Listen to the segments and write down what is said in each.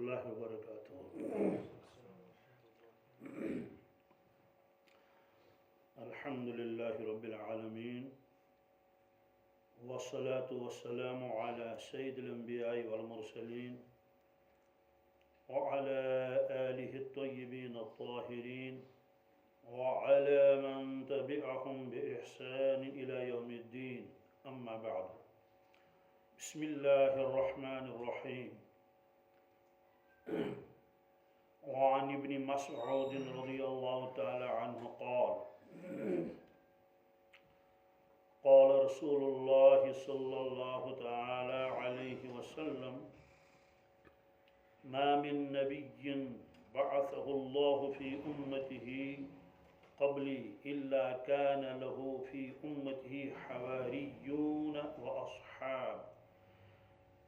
اللہ وبرکاتہ۔ الحمدللہ رب العالمین والصلاة والسلام علی سید الانبیاء والمرسلین وعلى آلہ الطیبین الطاہرین وعلى من تبعهم بإحسان إلى يوم الدین، اما بعد۔ بسم اللہ الرحمن الرحیم۔ وعن ابن مسعود رضی اللہ تعالی عنہ قال قال رسول اللہ صلی اللہ تعالی علیہ وسلم ما من نبی بعثه اللہ فی امته قبلی الا كان له فی امته حواریون واصحاب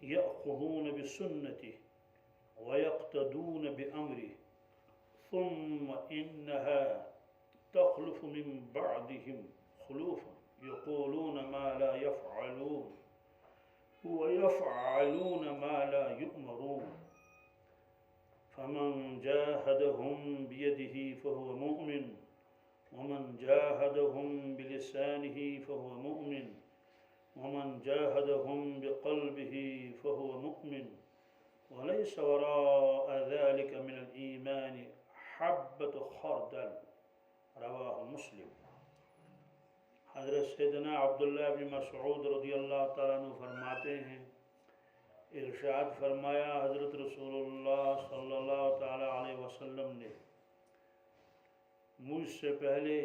يأخذون بسنته ويقتدون بأمره ثم إنها تخلف من بعدهم خلوفا يقولون ما لا يفعلون ويفعلون ما لا يؤمرون فمن جاهدهم بيده فهو مؤمن ومن جاهدهم بلسانه فهو مؤمن ومن جاهدهم بقلبه فهو مؤمن وليس وراء ذلك من الإيمان حبة خردل، رواہ مسلم۔ حضرت سیدنا عبداللہ بن مسعود رضی اللہ تعالیٰ عنہ فرماتے ہیں، ارشاد فرمایا حضرت رسول اللہ صلی اللہ تعالیٰ علیہ وسلم نے، مجھ سے پہلے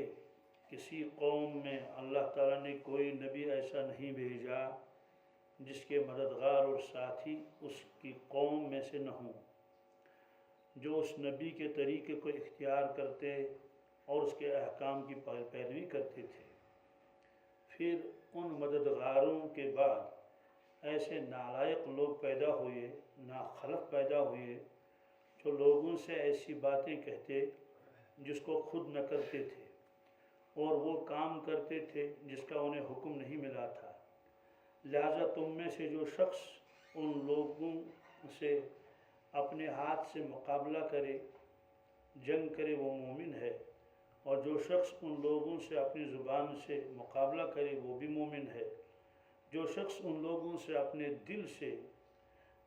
کسی قوم میں اللہ تعالیٰ نے کوئی نبی ایسا نہیں بھیجا جس کے مددگار اور ساتھی اس کی قوم میں سے نہ ہوں، جو اس نبی کے طریقے کو اختیار کرتے اور اس کے احکام کی پیروی کرتے تھے۔ پھر ان مددگاروں کے بعد ایسے نالائق لوگ پیدا ہوئے، ناخلق پیدا ہوئے، جو لوگوں سے ایسی باتیں کہتے جس کو خود نہ کرتے تھے، اور وہ کام کرتے تھے جس کا انہیں حکم نہیں ملا تھا۔ لہذا تم میں سے جو شخص ان لوگوں سے اپنے ہاتھ سے مقابلہ کرے، جنگ کرے، وہ مومن ہے، اور جو شخص ان لوگوں سے اپنی زبان سے مقابلہ کرے وہ بھی مومن ہے۔ جو شخص ان لوگوں سے اپنے دل سے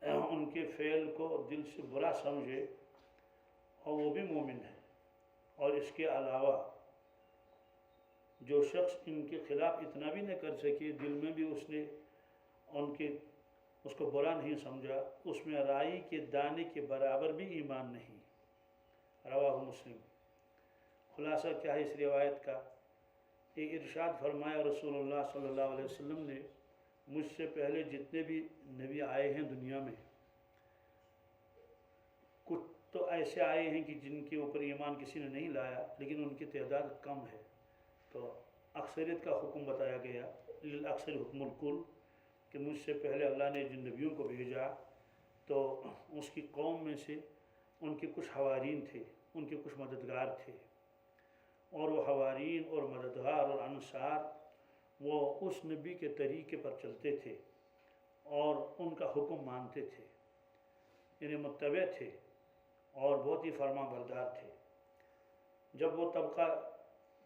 ان کے فعل کو دل سے برا سمجھے اور وہ بھی مومن ہے، اور اس کے علاوہ جو شخص ان کے خلاف اتنا بھی نہ کر سکے، دل میں بھی اس نے اس کو برا نہیں سمجھا، اس میں رائی کے دانے کے برابر بھی ایمان نہیں، رواہ مسلم۔ خلاصہ کیا ہے اس روایت کا؟ یہ ارشاد فرمایا رسول اللہ صلی اللہ علیہ وسلم نے، مجھ سے پہلے جتنے بھی نبی آئے ہیں دنیا میں، کچھ تو ایسے آئے ہیں کہ جن کے اوپر ایمان کسی نے نہیں لایا، لیکن ان کی تعداد کم ہے، تو اکثریت کا حکم بتایا گیا، للأکثر حکم الکل، کہ مجھ سے پہلے اللہ نے جن نبیوں کو بھیجا تو اس کی قوم میں سے ان کے کچھ حوارین تھے، ان کے کچھ مددگار تھے، اور وہ حوارین اور مددگار اور انصار وہ اس نبی کے طریقے پر چلتے تھے اور ان کا حکم مانتے تھے، یعنی متبع تھے اور بہت ہی فرما بردار تھے۔ جب وہ طبقہ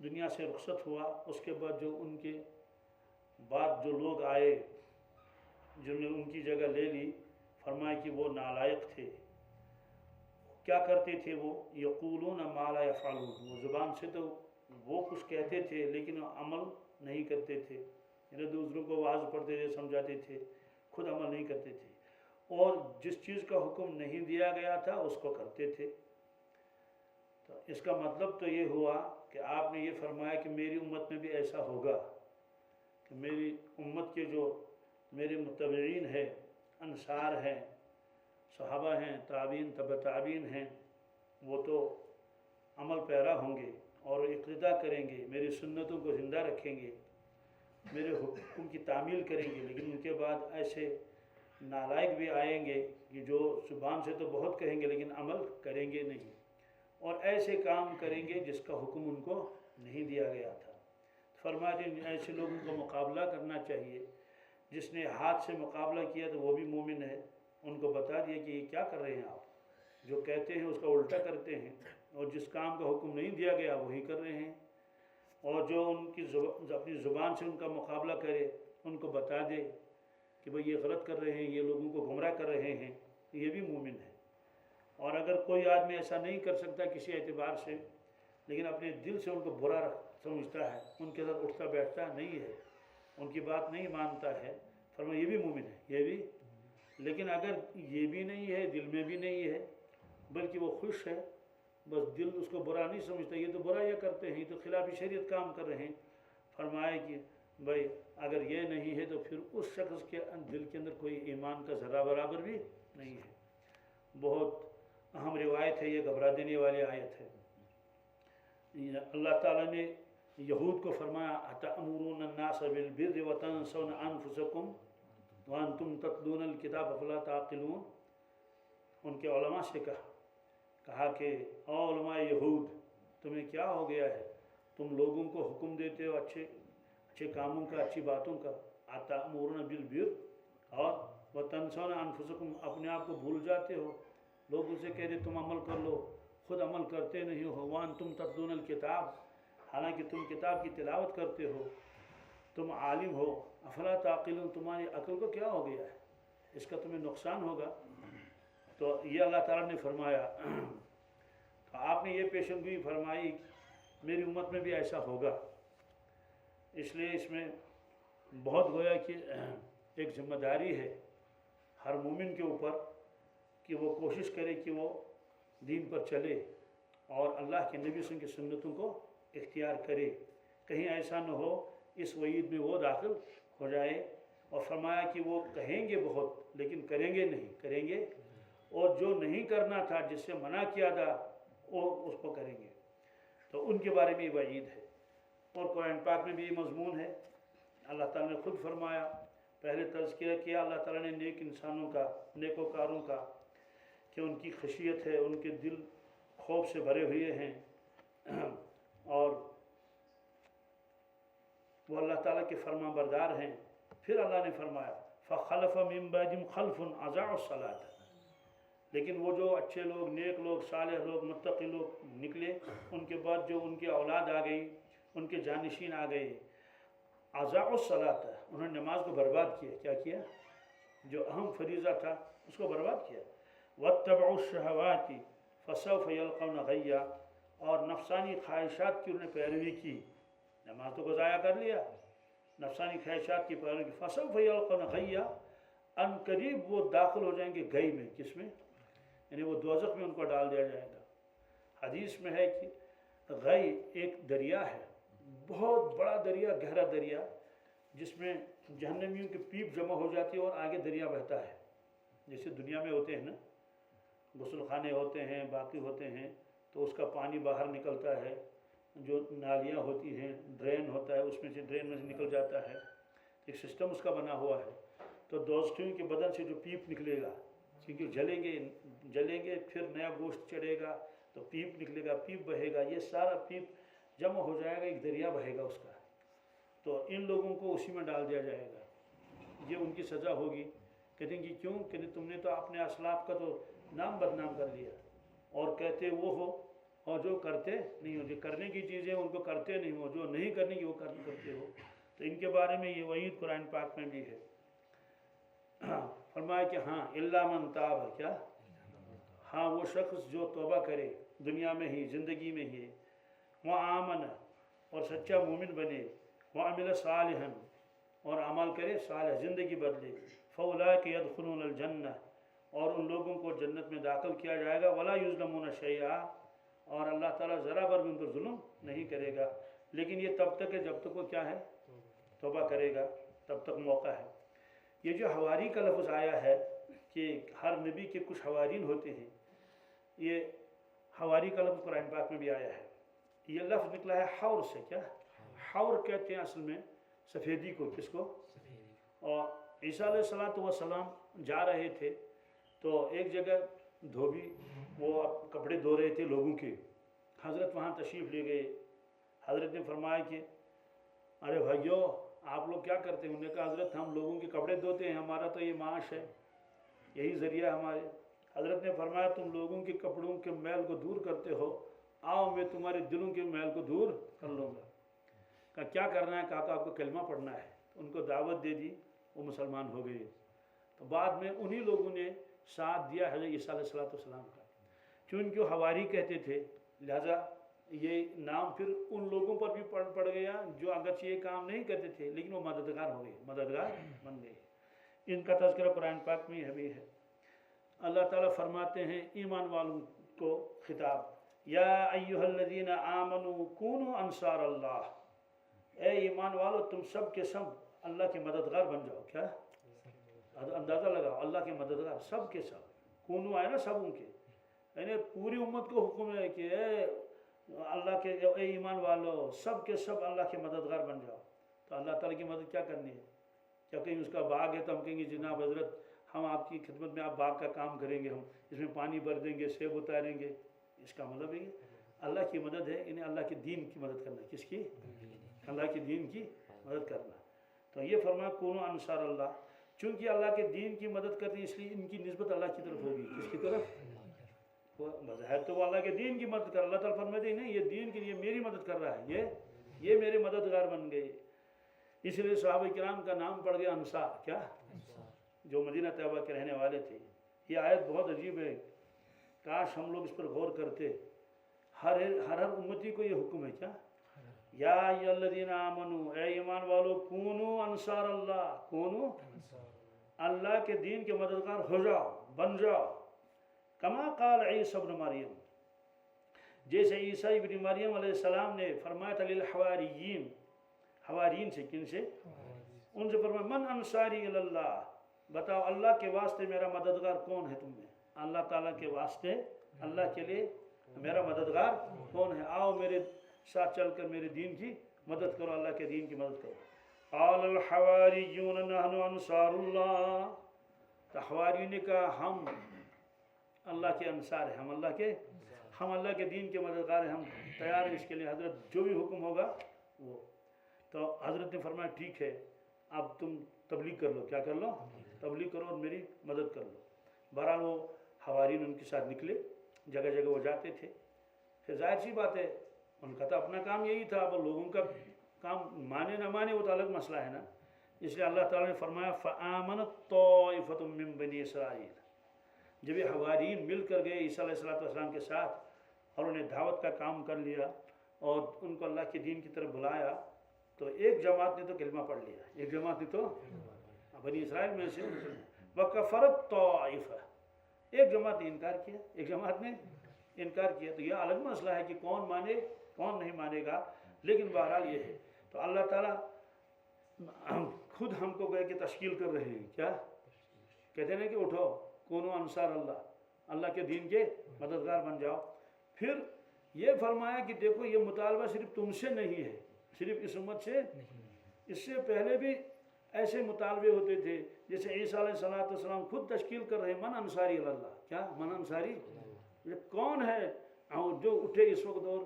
دنیا سے رخصت ہوا، اس کے بعد جو ان کے بعد جو لوگ آئے جنہوں نے ان کی جگہ لے لی، فرمایا کہ وہ نالائق تھے۔ کیا کرتے تھے وہ؟ یقولون ما لا یفعلون، وہ زبان سے تو وہ کچھ کہتے تھے لیکن عمل نہیں کرتے تھے، یعنی دوسروں کو واعظ پڑھتے تھے، سمجھاتے تھے، خود عمل نہیں کرتے تھے، اور جس چیز کا حکم نہیں دیا گیا تھا اس کو کرتے تھے۔ تو اس کا مطلب تو یہ ہوا کہ آپ نے یہ فرمایا کہ میری امت میں بھی ایسا ہوگا کہ میری امت کے جو میرے متبعین ہیں، انصار ہیں، صحابہ ہیں، تابعین، تبع تابعین ہیں، وہ تو عمل پیرا ہوں گے اور اقتداء کریں گے، میری سنتوں کو زندہ رکھیں گے، میرے حکم کی تعمیل کریں گے، لیکن ان کے بعد ایسے نالائق بھی آئیں گے کہ جو زبان سے تو بہت کہیں گے لیکن عمل کریں گے نہیں، اور ایسے کام کریں گے جس کا حکم ان کو نہیں دیا گیا تھا۔ فرماتے ہیں ایسے لوگوں کو مقابلہ کرنا چاہیے۔ جس نے ہاتھ سے مقابلہ کیا تو وہ بھی مومن ہے، ان کو بتا دیا کہ یہ کیا کر رہے ہیں آپ، جو کہتے ہیں اس کا الٹا کرتے ہیں، اور جس کام کا حکم نہیں دیا گیا وہی کر رہے ہیں، اور جو ان کی اپنی زبان سے ان کا مقابلہ کرے، ان کو بتا دے کہ بھئی یہ غلط کر رہے ہیں، یہ لوگوں کو گمراہ کر رہے ہیں، یہ بھی مومن ہے۔ اور اگر کوئی آدمی ایسا نہیں کر سکتا کسی اعتبار سے، لیکن اپنے دل سے ان کو برا سمجھتا ہے، ان کے ساتھ اٹھتا بیٹھتا نہیں ہے، ان کی بات نہیں مانتا ہے، فرمایا یہ بھی مومن ہے، یہ بھی۔ لیکن اگر یہ بھی نہیں ہے، دل میں بھی نہیں ہے، بلکہ وہ خوش ہے، بس دل اس کو برا نہیں سمجھتا، یہ تو برا یہ کرتے ہیں، یہ تو خلاف شریعت کام کر رہے ہیں، فرمایا کہ بھائی اگر یہ نہیں ہے تو پھر اس شخص کے دل کے اندر کوئی ایمان کا ذرہ برابر بھی نہیں ہے۔ بہت اہم روایت ہے، یہ گھبرا دینے والی آیت ہے۔ اللہ تعالیٰ نے یہود کو فرمایا اَتَأْمُرُونَ النَّاسَ بِالْبِرِّ وَتَنْسَوْنَ أَنفُسَكُمْ وَأَنْتُمْ تَتْلُونَ الْكِتَابَ أَفَلَا تَعْقِلُونَ۔ ان کے علماء سے کہا کہ او علماء یہود، تمہیں کیا ہو گیا ہے، تم لوگوں کو حکم دیتے ہو اچھے کاموں کا، اچھی باتوں کا، اَتَأْمُرُونَ بِالْبِرِّ اور وَتَنْسَوْنَ أَنفُسَكُمْ، اپنے آپ کو بھول جاتے ہو، لوگوں سے کہہ دے تم عمل کر لو، خود عمل کرتے نہیں ہو، وَأَنْتُمْ تَتْلُونَ الْكِتَابَ، حالانکہ تم کتاب کی تلاوت کرتے ہو، تم عالم ہو، افلا تعقلون، تمہاری عقل کو کیا ہو گیا ہے، اس کا تمہیں نقصان ہوگا۔ تو یہ اللہ تعالیٰ نے فرمایا، تو آپ نے یہ پیشن گوئی فرمائی میری امت میں بھی ایسا ہوگا، اس لیے اس میں بہت گویا کہ ایک ذمہ داری ہے ہر مومن کے اوپر کہ وہ کوشش کرے کہ وہ دین پر چلے اور اللہ کے نبی صلی اللہ علیہ وسلم کی سنتوں کو اختیار کرے، کہیں ایسا نہ ہو اس وعید میں وہ داخل ہو جائے۔ اور فرمایا کہ وہ کہیں گے بہت لیکن کریں گے نہیں، اور جو نہیں کرنا تھا، جس سے منع کیا تھا، وہ اس کو کریں گے، تو ان کے بارے میں وعید ہے۔ اور قرآن پاک میں بھی یہ مضمون ہے، اللہ تعالیٰ نے خود فرمایا، پہلے تذکرہ کیا اللہ تعالیٰ نے نیک انسانوں کا، نیکوکاروں کا، کہ ان کی خشیت ہے، ان کے دل خوف سے بھرے ہوئے ہیں، اور وہ اللہ تعالیٰ کے فرما بردار ہیں۔ پھر اللہ نے فرمایا فَخَلَفَ مِن بَعْدِهِمْ خَلْفٌ أَضَاعُوا الصَّلَاةَ، لیکن وہ جو اچھے لوگ، نیک لوگ، صالح لوگ، متقی لوگ نکلے، ان کے بعد جو ان کی اولاد آ گئی، ان کے جانشین آ گئے، أَضَاعُوا الصَّلَاةَ، انہوں نے نماز کو برباد کیا۔ کیا کیا؟ جو اہم فریضہ تھا اس کو برباد کیا۔ وَاتَّبَعُوا الشَّهَوَاتِ فَسَوْفَ يَلْقَوْنَ غَيًّا، اور نفسانی خواہشات کی انہوں نے پیروی کی، نماز تو کو ضائع کر لیا، نفسانی خواہشات کی پیروی کی، فَسَوْفَ يَلْقَوْنَ غَيًّا، ان قریب وہ داخل ہو جائیں گے گئی میں، کس میں؟ یعنی وہ دوزخ میں ان کو ڈال دیا جائے گا۔ حدیث میں ہے کہ غی ایک دریا ہے، بہت بڑا دریا، گہرا دریا، جس میں جہنمیوں کی پیپ جمع ہو جاتی ہے اور آگے دریا بہتا ہے، جیسے دنیا میں ہوتے ہیں نا، غسل خانے ہوتے ہیں، باقی ہوتے ہیں، تو اس کا پانی باہر نکلتا ہے، جو نالیاں ہوتی ہیں، ڈرین ہوتا ہے، اس میں سے ڈرین میں سے نکل جاتا ہے، ایک سسٹم اس کا بنا ہوا ہے۔ تو دوستوں کے بدن سے جو پیپ نکلے گا، کیونکہ جلیں گے پھر نیا گوشت چڑھے گا تو پیپ نکلے گا، پیپ بہے گا، یہ سارا پیپ جمع ہو جائے گا، ایک دریا بہے گا اس کا، تو ان لوگوں کو اسی میں ڈال دیا جائے گا، یہ ان کی سزا ہوگی۔ کہتے ہیں کہ کیوں؟ کہ تم نے تو اپنے اسلاف کا تو نام بدنام کر لیا، اور کہتے وہ ہو اور جو کرتے نہیں ہو، جو کرنے کی چیزیں ان کو کرتے نہیں ہو، جو نہیں کرنے کی وہ کرتے ہو، تو ان کے بارے میں یہ وعید قرآن پاک میں بھی ہے۔ فرمایا کہ ہاں الا من تاب، کیا؟ ہاں وہ شخص جو توبہ کرے دنیا میں ہی، زندگی میں ہی، وآمن، اور سچا مومن بنے، وعمل صالحا، اور عمل کرے صالح، زندگی بدلے، فاولئک یدخلون الجنہ، اور ان لوگوں کو جنت میں داخل کیا جائے گا، ولا یظلمون شیئا، اور اللہ تعالیٰ ذرا بر بھی ان پر ظلم نہیں کرے گا۔ لیکن یہ تب تک ہے جب تک وہ کیا ہے، توبہ کرے گا، تب تک موقع ہے۔ یہ جو حواری کا لفظ آیا ہے کہ ہر نبی کے کچھ حوارین ہوتے ہیں، یہ حواری کا لفظ قرآن پاک میں بھی آیا ہے، یہ لفظ نکلا ہے حور سے۔ کیا؟ حور کہتے ہیں اصل میں سفیدی کو، کس کو؟ اور عیسیٰ علیہ السلام جا رہے تھے تو ایک جگہ دھوبی، وہ کپڑے دھو رہے تھے لوگوں کے، حضرت وہاں تشریف لے گئے، حضرت نے فرمایا کہ ارے بھائیو آپ لوگ کیا کرتے ہیں؟ انہوں نے کہا حضرت ہم لوگوں کے کپڑے دھوتے ہیں، ہمارا تو یہ معاش ہے، یہی ذریعہ ہمارے۔ حضرت نے فرمایا تم لوگوں کے کپڑوں کے میل کو دور کرتے ہو، آؤ میں تمہارے دلوں کے میل کو دور کر لوں گا۔ کہا کیا کرنا ہے؟ کہا کہ آپ کو کلمہ پڑھنا ہے۔ ان کو دعوت دے دی، وہ مسلمان ہو گئے۔ تو بعد میں انہی لوگوں نے ساتھ دیا حضرت عیسیٰ علیہ السلام کا، چونکہ وہ حواری کہتے تھے، لہذا یہ نام پھر ان لوگوں پر بھی پڑ گیا جو اگرچہ یہ کام نہیں کرتے تھے لیکن وہ مددگار ہو گئے، مددگار بن گئے۔ ان کا تذکرہ قرآن پاک میں بھی ہے۔ اللہ تعالیٰ فرماتے ہیں ایمان والوں کو خطاب، یا ایہا الذین آمنوا کونوا انصار اللہ، اے ایمان والو تم سب کے سب اللہ کے مددگار بن جاؤ۔ کیا اندازہ لگاؤ، اللہ کے مددگار سب کے سب، کونو آئے نا سب ان کے، یعنی پوری امت کو حکم ہے کہ اے اللہ کے اے ایمان والو سب کے سب اللہ کے مددگار بن جاؤ۔ تو اللہ تعالیٰ کی مدد کیا کرنی ہے؟ کیا کہیں اس کا باغ ہے تو ہم کہیں گے جناب حضرت ہم آپ کی خدمت میں، آپ باغ کا کام کریں گے، ہم اس میں پانی بھر دیں گے، سیب اتاریں گے؟ اس کا مطلب ہے اللہ کی مدد ہے، انہیں اللہ کے دین کی مدد کرنا۔ کس کی؟ اللہ کے دین کی مدد کرنا۔ تو یہ فرمایا کونوا انصار اللہ، چونکہ اللہ کے دین کی مدد کرتے اس لیے ان کی نسبت اللہ کی طرف ہوگی۔ کس کی طرف؟ بظاہر تو وہ اللہ کے دین کی مدد کر، اللہ تعالیٰ فرماتے ہیں نہیں یہ دین کے لیے میری مدد کر رہا ہے، یہ میرے مددگار بن گئے۔ اس لیے صحابہ کرام کا نام پڑ گیا انصار، کیا؟ جو مدینہ طیبہ کے رہنے والے تھے۔ یہ آیت بہت عجیب ہے، کاش ہم لوگ اس پر غور کرتے۔ ہر امتی کو یہ حکم ہے، کیا؟ یا ایھا الذین آمنو، اے ایمان والو، کونوا انصار اللہ، کونوا اللہ کے دین کے مددگار ہو جاؤ، بن جاؤ۔ کما قال عیسیٰ ابن مریم، جیسے عیسیٰ ابن مریم علیہ السلام نے فرمایا تھا للحواریین، حوارین سے، کن سے؟ ان سے فرمایا من انصاری اللہ، بتاؤ اللہ کے واسطے میرا مددگار کون ہے تم میں؟ اللہ تعالیٰ کے واسطے، اللہ کے لیے میرا مددگار کون ہے؟ آؤ میرے ساتھ چل کر میرے دین کی مدد کرو، اللہ کے دین کی مدد کرو۔ قال الحواریون نحن انصار اللہ، تو حواریوں نے کہا ہم اللہ کے انصار ہیں، ہم اللہ کے دین کے مددگار ہیں، ہم تیار ہیں اس کے لیے، حضرت جو بھی حکم ہوگا وہ۔ تو حضرت نے فرمایا ٹھیک ہے اب تم تبلیغ کر لو، کیا کر لو؟ تبلیغ کرو اور میری مدد کر لو۔ بہرحال وہ حوارین ان کے ساتھ نکلے، جگہ جگہ وہ جاتے تھے۔ پھر ظاہر سی بات ہے ان کا تو اپنا کام یہی تھا، اب لوگوں کا کام مانے نہ مانے وہ تو الگ مسئلہ ہے نا۔ اس لیے اللہ تعالیٰ نے فرمایا فآمنت طائفۃ من بنی اسرائیل، جب یہ حوارین مل کر گئے عیسیٰ علیہ السلام کے ساتھ اور انہیں دعوت کا کام کر لیا اور ان کو اللہ کے دین کی طرف بلایا، تو ایک جماعت نے تو کلمہ پڑھ لیا، ایک جماعت نے تو بنی اسرائیل میں سے، وکفرت طائفہ، ایک جماعت نے انکار کیا، ایک جماعت نے انکار کیا۔ تو یہ الگ مسئلہ ہے کہ کون مانے کون نہیں مانے گا، لیکن بہرحال یہ ہے۔ تو اللہ تعالیٰ خود ہم کو گئے کہ تشکیل کر رہے ہیں، کیا کہتے ہیں کہ اٹھو کونوا انصار اللہ، اللہ کے دین کے مددگار بن جاؤ۔ پھر یہ فرمایا کہ دیکھو یہ مطالبہ صرف تم سے نہیں ہے، صرف اس امت سے، اس سے پہلے بھی ایسے مطالبے ہوتے تھے، جیسے عیسیٰ علیہ السلام خود تشکیل کر رہے من انصاری اللہ، کیا من انصاری، کون ہے جو اٹھے اس وقت اور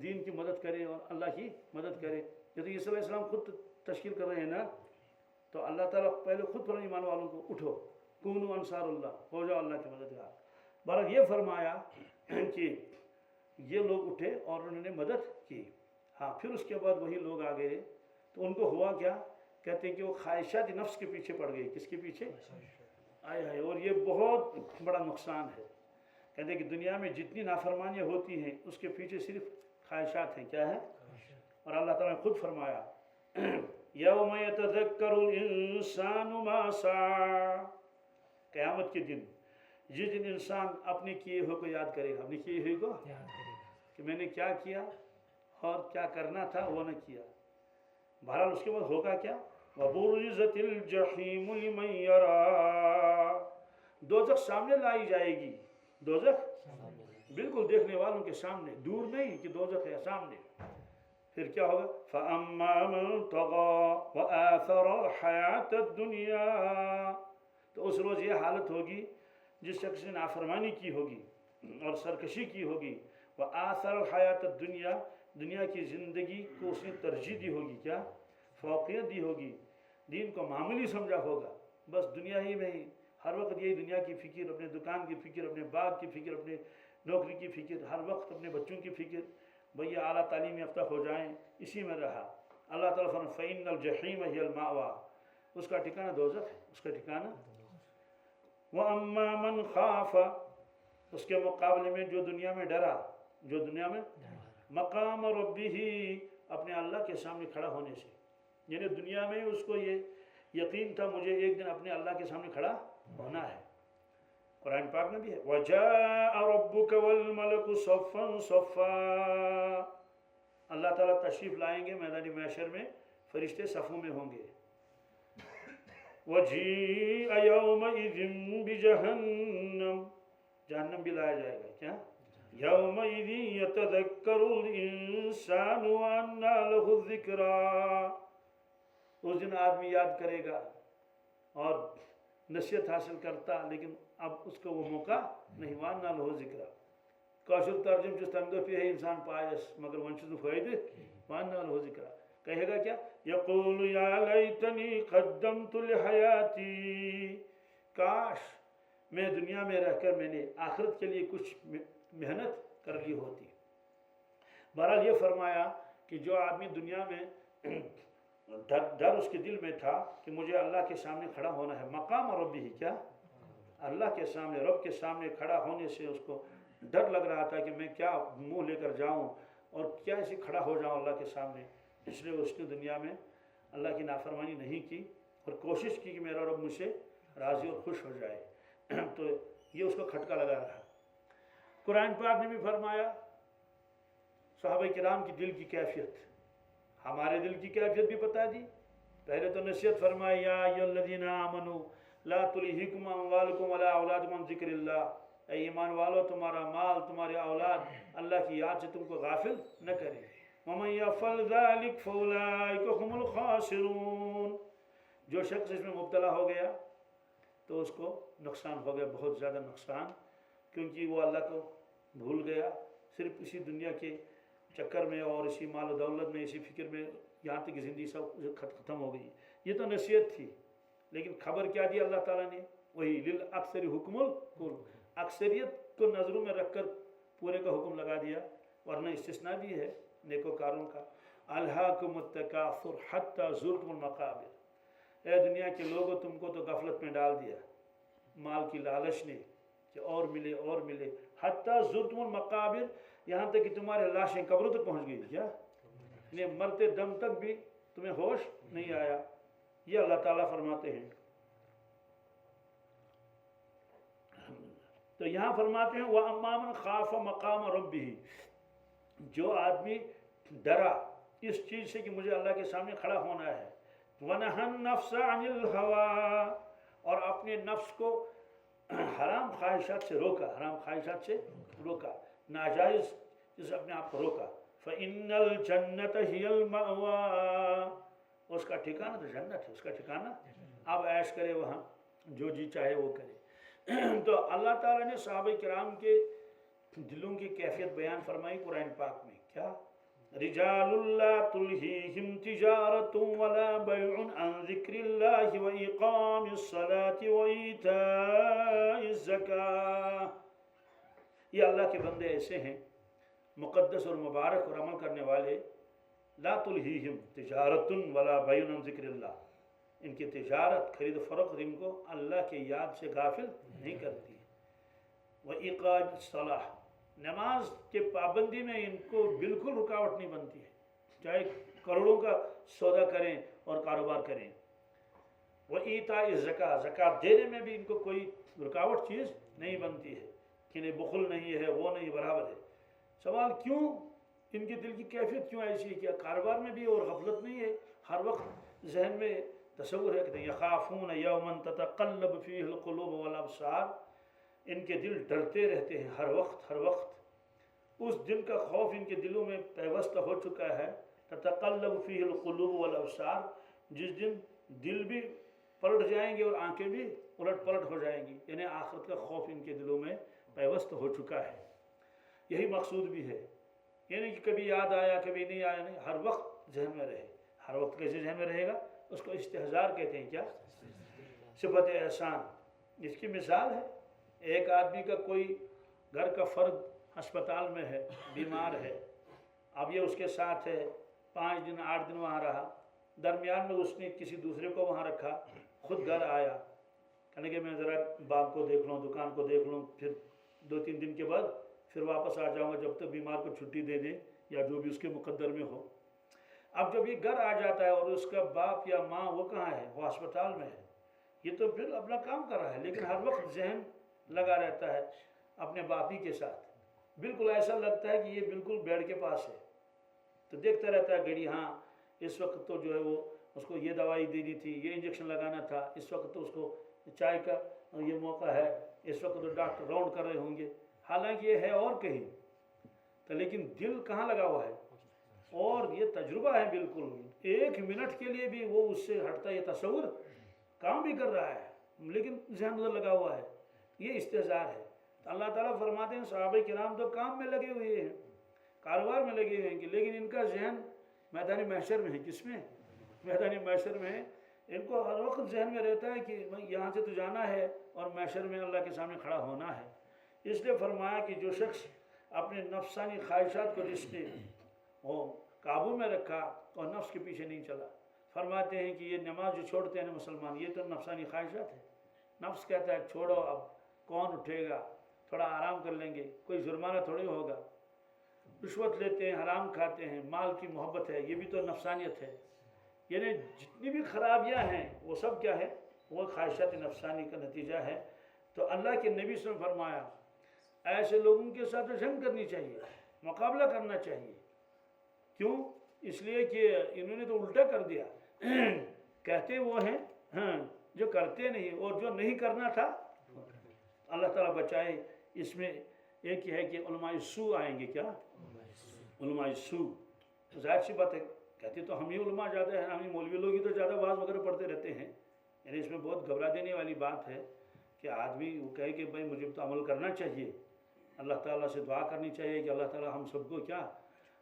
دین کی مدد کرے اور اللہ کی مدد کرے؟ یہ تو عیسیٰ علیہ السلام خود تشکیل کر رہے ہیں نا۔ تو اللہ تعالیٰ پہلے خود پر ایمان والوں کو اٹھو کونوا انصار اللہ، ہو جاؤ اللہ کے مددگار۔ بہرحال یہ فرمایا کہ یہ لوگ اٹھے اور انہوں نے مدد کی۔ ہاں پھر اس کے بعد وہی لوگ آ گئے تو ان کو ہوا کیا؟ کہتے ہیں کہ وہ خواہشات نفس کے پیچھے پڑ گئے۔ کس کے پیچھے؟ آئے ہائے، اور یہ بہت بڑا نقصان ہے۔ کہتے ہیں کہ دنیا میں جتنی نافرمانیاں ہوتی ہیں اس کے پیچھے صرف خواہشات ہیں، کیا ہے؟ اور اللہ تعالیٰ نے خود فرمایا یوم یتذکر الانسان ما سعی، قیامت کے دن جس دن انسان اپنے کیے ہوئے کو یاد کرے گا، اپنے کیے ہوئے کو کہ میں نے کیا کیا اور کیا کرنا تھا وہ نہ کیا۔ بہرحال اس کے بعد ہوگا کیا؟ وَبُرِّزَتِ الْجَحِيمُ لِمَنْ يَرَى، دوزخ سامنے لائی جائے گی، دوزخ بالکل دیکھنے والوں کے سامنے، دور نہیں کہ دوزخ ہے سامنے۔ پھر کیا ہوگا؟ فَأَمَّا مَنْ طَغَى وَآثَرَ الْحَيَاةَ الدُّنْيَا، تو اس روز یہ حالت ہوگی جس شخص نے نافرمانی کی ہوگی اور سرکشی کی ہوگی، وَآثَرَ الْحَيَاةَ الدُّنْيَا، دنیا کی زندگی کو اس نے ترجیح دی ہوگی، کیا فوقیت دی ہوگی، دین کو معمولی سمجھا ہوگا، بس دنیا ہی میں ہی ہر وقت یہی دنیا کی فکر، اپنے دکان کی فکر، اپنے باغ کی فکر، اپنے نوکری کی فکر، ہر وقت اپنے بچوں کی فکر، بھئی اعلیٰ تعلیم یافتہ ہو جائیں، اسی میں رہا۔ اللہ تعالیٰ فرماتا ہے فَإِنَّ الْجَحِيمَ هِيَ الْمَأْوَىٰ، اس کا ٹھکانہ دوزخ ہے، اس کا ٹھکانہ۔ وَأَمَّا مَنْ خَافَ، اس کے مقابلے میں جو دنیا میں ڈرا، جو دنیا میں مقام ربہ، اپنے اللہ کے سامنے کھڑا ہونے سے، یعنی دنیا میں اس کو یہ یقین تھا مجھے ایک دن اپنے اللہ کے سامنے کھڑا ہونا ہے۔ قرآن پاک میں بھی ہے وَجَاءَ رَبُّكَ وَالْمَلَكُ صَفًّا صَفًّا، اللہ تعالیٰ تشریف لائیں گے میدان محشر میں، فرشتے صفوں میں ہوں گے۔ وَجِيءَ يَوْمَئِذٍ بِجَهَنَّمَ، جہنم بھی لایا جائے گا، کیا؟ يَوْمَئِذٍ يَتَذَكَّرُ الْإِنسَانُ وَأَنَّىٰ لَهُ الذِّكْرَىٰ، اس دن آدمی یاد کرے گا اور نصیحت حاصل کرتا، لیکن اب اس کو وہ موقع نہیں، وَأَنَّىٰ لَهُ الذِّكْرَىٰ، کاشر ترجم چس تنگ پہ ہے انسان پایس مگر ون چھ فائدہ، وَأَنَّىٰ لَهُ الذِّكْرَىٰ، کہے گا کیا؟ یقول یا لیتنی قدمت لحیاتی، کاش میں دنیا میں رہ کر میں نے آخرت کے لیے کچھ محنت کر لی ہوتی۔ بہرحال یہ فرمایا کہ جو آدمی دنیا میں ڈر اس کے دل میں تھا کہ مجھے اللہ کے سامنے کھڑا ہونا ہے، مقام ربی ہی، کیا؟ اللہ کے سامنے، رب کے سامنے کھڑا ہونے سے اس کو ڈر لگ رہا تھا کہ میں کیا منہ لے کر جاؤں اور کیا ایسے کھڑا ہو جاؤں اللہ کے سامنے، اس لیے اس نے دنیا میں اللہ کی نافرمانی نہیں کی اور کوشش کی کہ میرا رب مجھ سے راضی اور خوش ہو جائے، تو یہ اس کو کھٹکا لگا رہا۔ قرآن پاک نے بھی فرمایا صحابہ کرام کی دل کی کیفیت، ہمارے دل کی کیفیت بھی بتا دی۔ پہلے تو نصیحت فرمائی یا ایھا الذین آمنوا لا تلہکم اموالکم ولا اولادکم عن ذکر اللہ، اے ایمان والو تمہارا مال، تمہارے اولاد اللہ کی یاد سے تم کو غافل نہ کرے۔ وَمَنْ يَفْعَلْ ذَلِكَ فَأُولَٰئِكَ هُمُ الْخَاسِرُونَ، جو شخص اس میں مبتلا ہو گیا تو اس کو نقصان ہو گیا، بہت زیادہ نقصان، کیونکہ وہ اللہ کو بھول گیا، صرف اسی دنیا کے چکر میں اور اسی مال و دولت میں، اسی فکر میں، یہاں تک زندگی سب ختم ہو گئی۔ یہ تو نصیحت تھی، لیکن خبر کیا دی اللہ تعالیٰ نے؟ وہی لِلْأَكْثَرِ حُکْمُ الْكُلِّ، اکثریت کو نظروں میں رکھ کر پورے کا حکم لگا دیا، ورنہ استثناء بھی ہے نیکوکاروں کا۔ الہاکم التکاثر حتی زرتم المقابر، اے دنیا کے لوگوں تم کو تو غفلت میں ڈال دیا مال کی لالچ نے کہ اور ملے اور ملے، حتی زرتم المقابر، یہاں تک کہ تمہارے لاشیں قبروں تک پہنچ گئی، کیا؟ یعنی مرتے دم تک بھی تمہیں ہوش نہیں آیا، یہ اللہ تعالیٰ فرماتے ہیں۔ تو یہاں فرماتے ہیں وَأَمَّا مَنْ خَافَ مَقَامَ رَبِّهِ، جو آدمی ڈرا اس چیز سے کہ مجھے اللہ کے سامنے کھڑا ہونا ہے، وَنَهَى النَّفْسَ عَنِ الْهَوَىٰ، اور اپنے نفس کو حرام خواہشات سے روکا، حرام خواہشات سے روکا، ناجائز جس اپنے آپ کو روکا۔ فَإِنَّ الْجَنَّةَ هِيَ الْمَأْوَىٰ، اس کا ٹھکانہ تو جنت ہے، اس کا ٹھکانہ اب عیش کرے وہاں، جو جی چاہے وہ کرے۔ تو اللہ تعالیٰ نے صحابہ کرام کے دلوں کی کیفیت بیان فرمائی قرآن پاک میں، کیا؟ رجال لا تلہیہم تجارت ولا بیع عن ذکر اللہ وإقام الصلاة وإیتاء الزکاة، یہ اللہ کے بندے ایسے ہیں مقدس اور مبارک اور عمل کرنے والے، لا تلہیہم تجارت ولا بیع عن ذکر اللہ، ان کی تجارت خرید و فروخت ان کو اللہ کے یاد سے غافل نہیں کرتی۔ وإقام الصلاة، نماز کے پابندی میں ان کو بالکل رکاوٹ نہیں بنتی ہے، چاہے کروڑوں کا سودا کریں اور کاروبار کریں۔ وإیتاء الزکاة، زکوٰۃ دینے میں بھی ان کو کوئی رکاوٹ چیز نہیں بنتی ہے، کہ نہیں بخل نہیں ہے، وہ نہیں، برابر ہے۔ سوال کیوں؟ ان کے دل کی کیفیت کیوں ایسی ہے؟ کیا کاروبار میں بھی اور غفلت نہیں ہے؟ ہر وقت ذہن میں تصور ہے کہ یخافون یوما تتقلب فیہ القلوب والابصار، ان کے دل ڈرتے رہتے ہیں ہر وقت، ہر وقت اس دن کا خوف ان کے دلوں میں پیوستہ ہو چکا ہے۔ تتقلب فیہ القلوب والابصار، جس دن دل بھی پلٹ جائیں گے اور آنکھیں بھی الٹ پلٹ ہو جائیں گی، یعنی آخرت کا خوف ان کے دلوں میں پیوست ہو چکا ہے۔ یہی مقصود بھی ہے، یعنی کہ کبھی یاد آیا کبھی نہیں آیا، نہیں، ہر وقت ذہن میں رہے۔ ہر وقت کیسے ذہن میں رہے گا؟ اس کو استحضار کہتے ہیں، کیا؟ صفت احسان، اس کی مثال ہے ایک آدمی کا کوئی گھر کا فرد ہسپتال میں ہے، بیمار ہے، اب یہ اس کے ساتھ ہے، 5 دن 8 دن وہاں رہا، درمیان میں اس نے کسی دوسرے کو وہاں رکھا، خود گھر آیا، کہنے کہ میں ذرا باغ کو دیکھ لوں، دکان کو دیکھ لوں، پھر 2-3 دن کے بعد پھر واپس آ جاؤں گا جب تک بیمار کو چھٹی دے دیں یا جو بھی اس کے مقدر میں ہو۔ اب جب یہ گھر آ جاتا ہے اور اس کا باپ یا ماں وہ کہاں ہے؟ وہ ہسپتال میں ہے، یہ تو پھر اپنا کام کر رہا ہے لیکن ہر وقت ذہن لگا رہتا ہے اپنے باپی کے ساتھ، بالکل ایسا لگتا ہے کہ یہ بالکل بیڈ کے پاس ہے، تو دیکھتا رہتا ہے گھڑی، ہاں اس وقت تو جو ہے وہ اس کو یہ دوائی دینی تھی، یہ انجیکشن لگانا تھا، اس وقت تو اس کو چائے کا یہ موقع ہے، اس وقت تو ڈاکٹر راؤنڈ کر رہے ہوں گے، حالانکہ یہ ہے اور کہیں، تو لیکن دل کہاں لگا ہوا ہے؟ اور یہ تجربہ ہے، بالکل 1 منٹ کے لیے بھی وہ اس سے ہٹتا، یہ تصور کام بھی کر رہا ہے لیکن ذہن ادھر لگا ہوا ہے، یہ استحضار ہے۔ تو اللہ تعالیٰ فرماتے ہیں صحابہ کرام تو کام میں لگے ہوئے ہیں، کاروبار میں لگے ہوئے ہیں، لیکن ان کا ذہن میدان محشر میں ہے۔ کس میں؟ میدان محشر میں ہے۔ ان کو ہر وقت ذہن میں رہتا ہے کہ یہاں سے تو جانا ہے اور محشر میں اللہ کے سامنے کھڑا ہونا ہے۔ اس لیے فرمایا کہ جو شخص اپنے نفسانی خواہشات کو جس نے وہ قابو میں رکھا اور نفس کے پیچھے نہیں چلا، فرماتے ہیں کہ یہ نماز جو چھوڑتے ہیں مسلمان، یہ تو نفسانی خواہشات ہے۔ نفس کہتا ہے چھوڑو، اب کون اٹھے گا، تھوڑا آرام کر لیں گے، کوئی جرمانہ تھوڑی ہوگا۔ رشوت لیتے ہیں، حرام کھاتے ہیں، مال کی محبت ہے، یہ بھی تو نفسانیت ہے۔ یعنی جتنی بھی خرابیاں ہیں وہ سب کیا ہے؟ وہ خواہشات نفسانی کا نتیجہ ہے۔ تو اللہ کے نبی صلی اللہ علیہ وسلم نے فرمایا ایسے لوگوں کے ساتھ جنگ کرنی چاہیے، مقابلہ کرنا چاہیے۔ کیوں؟ اس لیے کہ انہوں نے تو الٹا کر دیا، کہتے وہ ہیں ہاں جو کرتے نہیں، اور جو نہیں کرنا تھا اللہ تعالیٰ بچائے۔ اس میں ایک ہے کہ علماء سو آئیں گے، کیا علماء سو؟ ظاہر سی بات ہے، کہتے تو ہم ہی علماء زیادہ ہیں، ہم ہی مولوی لوگ ہی تو زیادہ واعظ وغیرہ پڑھتے رہتے ہیں۔ یعنی اس میں بہت گھبرا دینے والی بات ہے کہ آدمی وہ کہے کہ بھائی مجھے تو عمل کرنا چاہیے، اللہ تعالیٰ سے دعا کرنی چاہیے کہ اللہ تعالیٰ ہم سب کو کیا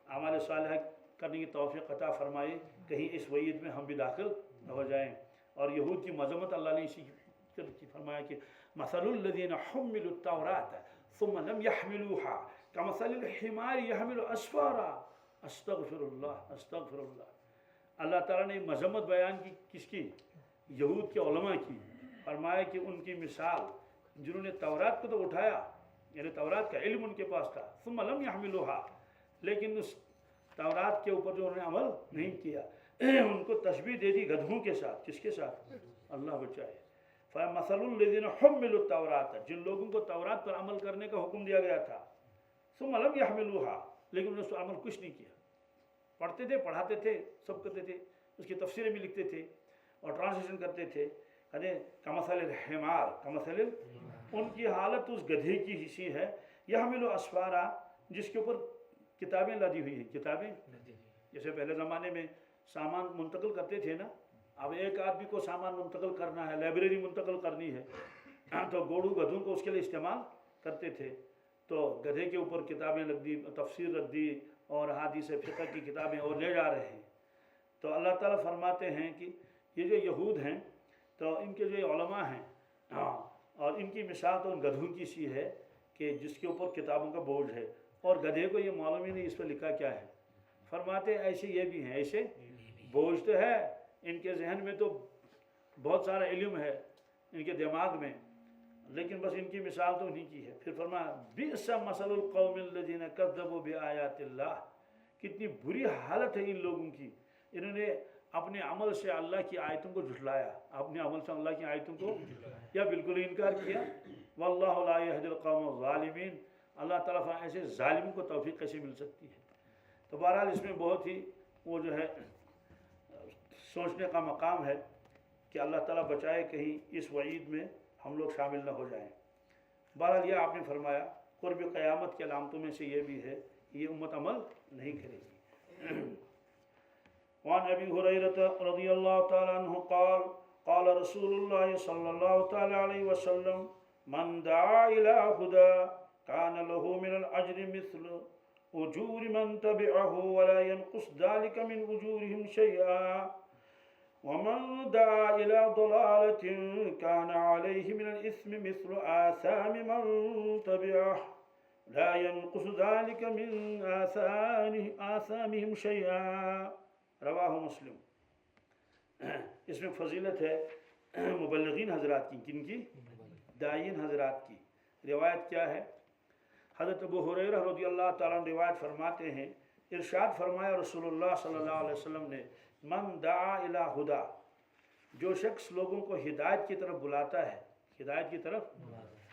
اعمال صالحہ کرنے کی توفیق عطا فرمائے، کہیں اس وعید میں ہم بھی داخل نہ ہو جائیں۔ اور یہود کی مذمت اللہ نے اسی کی فرمایا کہ مثل الذین حملوا التوراۃ ثم لم يحملوها كمثل الحمار يحمل اسفارا استغفر اللہ استغفر اللہ۔ اللہ تعالیٰ نے مذمت بیان کی، کس کی؟ یہود کے علماء کی۔ فرمایا کہ ان کی مثال، جنہوں نے تورات کو تو اٹھایا، یعنی تورات کا علم ان کے پاس تھا، ثم لم يحملوها، لیکن اس تورات کے اوپر جو انہوں نے عمل نہیں کیا، ان کو تشبیہ دے دی گدھوں کے ساتھ۔ کس کے ساتھ؟ اللہ بچائے۔ فَمَثَلُ الَّذِينَ حُمِّلُوا التَّوْرَاةَ، جن لوگوں کو تورات پر عمل کرنے کا حکم دیا گیا تھا، ثُمَّ لَمْ يَحْمِلُوهَا، لیکن انہوں نے اس پر عمل کچھ نہیں کیا، پڑھتے تھے، پڑھاتے تھے، سب کرتے تھے، اس کی تفسیریں بھی لکھتے تھے اور ٹرانسلیشن کرتے تھے۔ کمثل الحمار، کمثل، ان کی حالت اس گدھے کی سی ہے، یحمل اسفارا، جس کے اوپر کتابیں لدی ہوئی ہیں۔ کتابیں جیسے پہلے زمانے میں سامان منتقل کرتے تھے نا، اب ایک آدمی کو سامان منتقل کرنا ہے، لائبریری منتقل کرنی ہے، تو گھوڑوں گدھوں کو اس کے لیے استعمال کرتے تھے، تو گدھے کے اوپر کتابیں رکھ دی، تفسیر رکھ دی، اور حدیث فقہ کی کتابیں اور لے جا رہے ہیں۔ تو اللہ تعالیٰ فرماتے ہیں کہ یہ جو یہود ہیں، تو ان کے جو علماء ہیں، اور ان کی مثال تو ان گدھوں کی سی ہے کہ جس کے اوپر کتابوں کا بوجھ ہے، اور گدھے کو یہ معلوم ہی نہیں اس پہ لکھا کیا ہے۔ فرماتے ایسے یہ بھی ہیں، ایسے بوجھ تو ہے ان کے ذہن میں، تو بہت سارا علم ہے ان کے دماغ میں، لیکن بس ان کی مثال تو انہی کی ہے۔ پھر فرمایا بئس مثل القوم الذین کذبوا بآیات اللہ، کتنی بری حالت ہے ان لوگوں کی، انہوں نے اپنے عمل سے اللہ کی آیتوں کو جھٹلایا، اپنے عمل سے اللہ کی آیتوں کو یا بالکل انکار کیا۔ واللہ لا یہدی القوم الظالمین، اللہ تعالیٰ ایسے ظالموں کو توفیق کیسے مل سکتی ہے۔ تو بہرحال اس میں بہت ہی وہ جو ہے سوچنے کا مقام ہے کہ اللہ تعالیٰ بچائے کہیں اس وعید میں ہم لوگ شامل نہ ہو جائیں۔ بہرحال یہ آپ نے فرمایا قرب قیامت کی علامتوں میں سے یہ بھی ہے کہ یہ امت عمل نہیں کرے گی۔ وعن ابی ہریرہ رضی اللہ تعالیٰ عنہ قال قال رسول اللہ صلی اللہ تعالیٰ علیہ وسلم من دعا الى هدى كان له من الاجر مثل اجور من تبعه ولا ينقص ذلك من اجورهم شيئا ومن دعا إلى ضلالة كان عليه من الإثم مثل آثام من تبعه لا ينقص ذلك من آثامهم شيئا رواہ مسلم. اس میں فضیلت ہے مبلغین حضرات کی. کن کی؟ داعین حضرات کی. روایت کیا ہے؟ حضرت ابو ہریرہ رضی اللہ تعالیٰ عنہ روایت فرماتے ہیں، ارشاد فرمایا رسول اللہ صلی اللہ علیہ وسلم نے، من دعا الی ہدا، جو شخص لوگوں کو ہدایت کی طرف بلاتا ہے، ہدایت کی طرف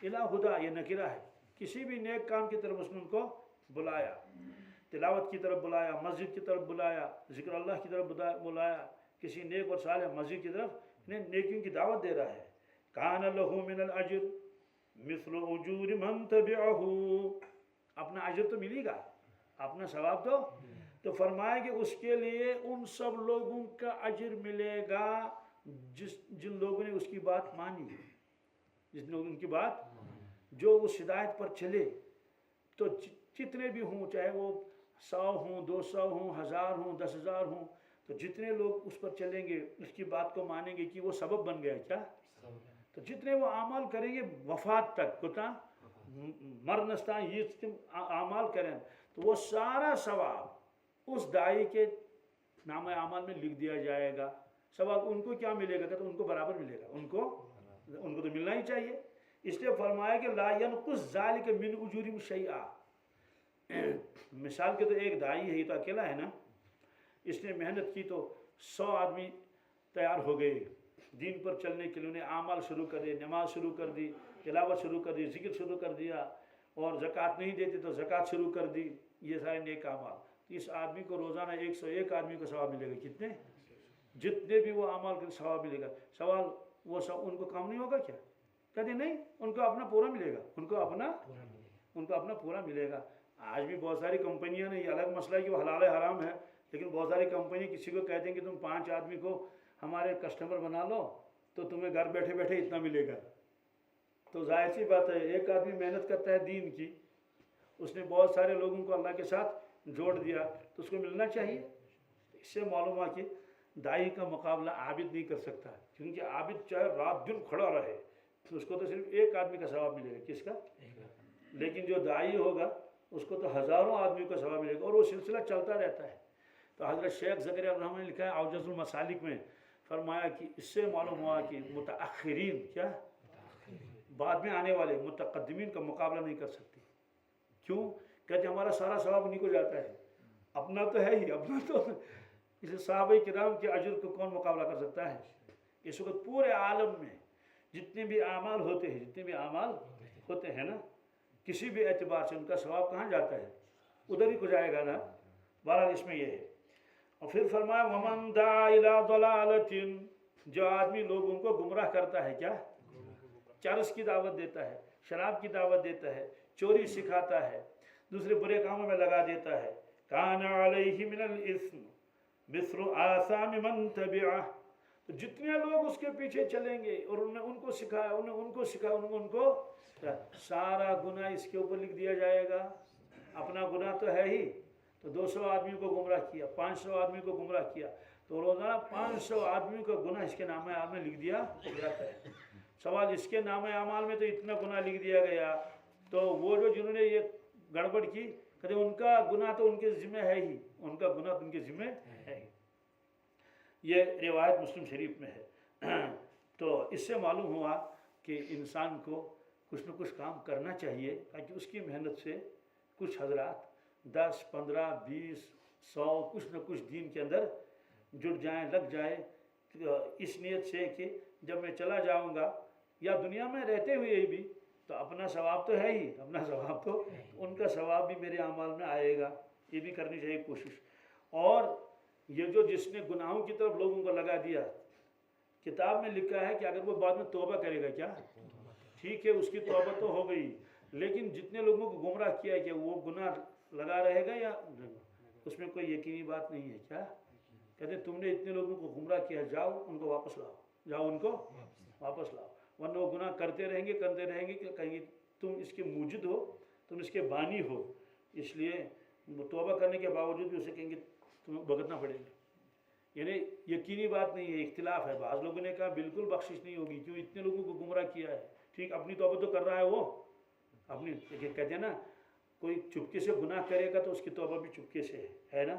الی ہدا، یہ نکرہ ہے، کسی بھی نیک کام کی طرف اس نے ان کو بلایا، تلاوت کی طرف بلایا، مسجد کی طرف بلایا، ذکر اللہ کی طرف بلایا، کسی نیک اور صالح مسجد کی طرف نیکیوں کی دعوت دے رہا ہے، کان لہ من الاجر مثل اجور من تبعہ، اپنا اجر تو ملے گا، اپنا ثواب تو فرمایا کہ اس کے لیے ان سب لوگوں کا اجر ملے گا جن لوگوں نے اس کی بات مانی، جن لوگوں نے ان کی بات، جو اس ہدایت پر چلے، تو جتنے بھی ہوں، چاہے وہ 100 ہوں، 200 ہوں، 1000 ہوں، 10,000 ہوں، تو جتنے لوگ اس پر چلیں گے، اس کی بات کو مانیں گے کہ وہ سبب بن گیا کیا، تو جتنے وہ اعمال کریں گے وفات تک، کتا مرنستان یہ اعمال کریں، تو وہ سارا ثواب اس داعی کے نام اعمال میں لکھ دیا جائے گا. سوال ان کو کیا ملے گا؟ کہ ان کو برابر ملے گا، ان کو تو ملنا ہی چاہیے. اس لیے فرمایا کہ لا ینقص ذالک من اجورہم شیئا. مثال کے تو ایک داعی ہے، یہ تو اکیلا ہے نا، اس نے محنت کی تو 100 آدمی تیار ہو گئے دین پر چلنے کے لیے، انہیں اعمال شروع کر دیے، نماز شروع کر دی، تلاوت شروع کر دی، ذکر شروع کر دیا، اور زکوٰۃ نہیں دیتے تو زکوٰۃ شروع کر دی، یہ سارے نیک اعمال. اس آدمی کو روزانہ 101 آدمی کو ثواب ملے گا. کتنے؟ جتنے بھی وہ اعمال کے ثواب ملے گا. سوال وہ سب ان کو کام نہیں ہوگا کیا؟ کہتے نہیں، ان کو اپنا پورا ملے گا، ان کو اپنا پورا ملے گا. آج بھی بہت ساری کمپنیاں نے، یہ الگ مسئلہ ہے کہ وہ حلال حرام ہے، لیکن بہت ساری کمپنی کسی کو کہتے ہیں کہ تم 5 آدمی کو ہمارے کسٹمر بنا لو تو تمہیں گھر بیٹھے بیٹھے اتنا ملے گا. تو ظاہر سی بات ہے، ایک آدمی محنت کرتا ہے دین کی، اس نے بہت سارے لوگوں کو اللہ کے ساتھ جوڑ دیا، تو اس کو ملنا چاہیے. اس سے معلوم ہوا کہ داعی کا مقابلہ عابد نہیں کر سکتا، کیونکہ عابد چاہے رات دن کھڑا رہے تو اس کو تو صرف ایک آدمی کا ثواب ملے گا. کس کا؟ لیکن جو داعی ہوگا اس کو تو ہزاروں آدمیوں کا ثواب ملے گا، اور وہ سلسلہ چلتا رہتا ہے. تو حضرت شیخ زکریا الرحمن نے لکھا ہے اوجز المسالک میں، فرمایا کہ اس سے معلوم ہوا کہ متاخرین کیا بعد میں آنے والے متقدمین کا مقابلہ نہیں کر سکتے. کیوں؟ کہتے ہمارا سارا ثواب انہیں کو جاتا ہے، اپنا تو ہے ہی، اپنا تو اسے صحابہ کرام کے اجر کو کون مقابلہ کر سکتا ہے؟ اس وقت پورے عالم میں جتنے بھی اعمال ہوتے ہیں نا، کسی بھی اعتبار سے ان کا ثواب کہاں جاتا ہے؟ ادھر ہی کو جائے گا نا. بہرحال اس میں یہ ہے. اور پھر فرمایا ومن دعا الی ضلالۃ، جو آدمی لوگوں کو گمراہ کرتا ہے، کیا؟ چرس کی دعوت دیتا ہے، شراب کی دعوت دیتا ہے، چوری سکھاتا ہے، دوسرے برے کاموں میں لگا دیتا ہے، کان علیہ من الاثم مثل آثام من تبعہ، تو جتنے لوگ اس کے پیچھے چلیں گے اور انہوں نے ان کو سکھایا، سارا گناہ اس کے اوپر لکھ دیا جائے گا. اپنا گناہ تو ہے ہی، تو 200 آدمیوں کو گمراہ کیا، 500 آدمیوں کو گمراہ کیا، تو روزانہ 500 آدمیوں کا گناہ اس کے نام اعمال میں لکھ دیا جاتا ہے. سوال اس کے نام اعمال میں تو اتنا گناہ لکھ دیا گیا، تو وہ جنہوں نے یہ گڑبڑ کی، کہتے ان کا گناہ تو ان کے ذمہ ہے ہی، ان کا گناہ تو ان کے ذمہ ہے ہی. یہ روایت مسلم شریف میں ہے. تو اس سے معلوم ہوا کہ انسان کو کچھ نہ کچھ کام کرنا چاہیے، تاکہ اس کی محنت سے کچھ حضرات 10 15 20 100 کچھ نہ کچھ دین کے اندر جڑ جائیں، لگ جائے، اس نیت سے کہ جب میں چلا جاؤں گا یا دنیا میں رہتے ہوئے بھی تو اپنا ثواب تو ہے ہی، اپنا ثواب تو ان کا ثواب بھی میرے اعمال میں آئے گا. یہ بھی کرنی چاہیے کوشش. اور یہ جس نے گناہوں کی طرف لوگوں کو لگا دیا، کتاب میں لکھا ہے کہ اگر وہ بعد میں توبہ کرے گا، کیا ٹھیک ہے، اس کی توبہ تو ہو گئی، لیکن جتنے لوگوں کو گمراہ کیا کہ وہ گناہ لگا رہے گا یا اس میں کوئی یقینی بات نہیں ہے. کیا کہتے تم نے اتنے لوگوں کو گمراہ کیا، جاؤ ان کو واپس لاؤ، جاؤ ان کو واپس لاؤ، ورنہ وہ گناہ کرتے رہیں گے کہ کہیں گے تم اس کے موجد ہو، تم اس کے بانی ہو، اس لیے توبہ کرنے کے باوجود بھی اسے کہیں گے تمہیں بھگتنا پڑے گا. یعنی یقینی بات نہیں ہے، اختلاف ہے. بعض لوگوں نے کہا بالکل بخشش نہیں ہوگی، کیوں اتنے لوگوں کو گمراہ کیا ہے. ٹھیک، اپنی توبہ تو کر رہا ہے وہ، اپنی کہتے ہیں نا کوئی چپکے سے گناہ کرے گا تو اس کی توبہ بھی چپکے سے ہے نا.